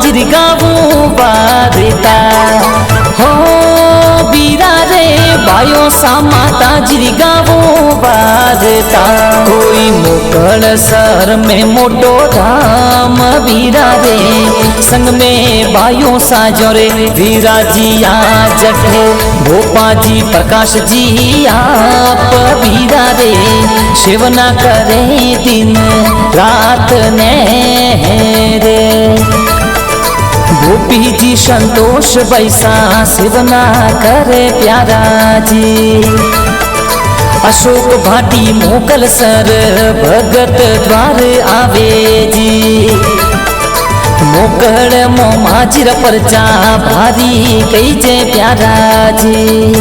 हाजिरी गावूं वारता हो बीरा रे बायो सामा ताजरी गावूं वारता कोई मोकल सर में मोटो धाम वीरा रे संग में बायो साजो रे वीरा जी आ जटे भोपा जी प्रकाश जी आप वीरा रे सेवना करे दिन रात ने रे गोपी जी संतोष बैसा सेवना करे प्यारा जी अशोक भाटी मोकल सर भगत द्वार आवे जी मोकल मो माजिर परचा भारी कई जे प्यारा जी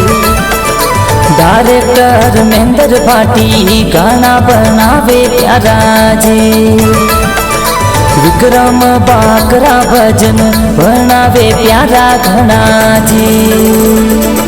डायरेक्टर महेंद्र भाटी गाना बनावे प्यारा जी विक्रम बाकरा भजन बनावे प्यारा घना जी।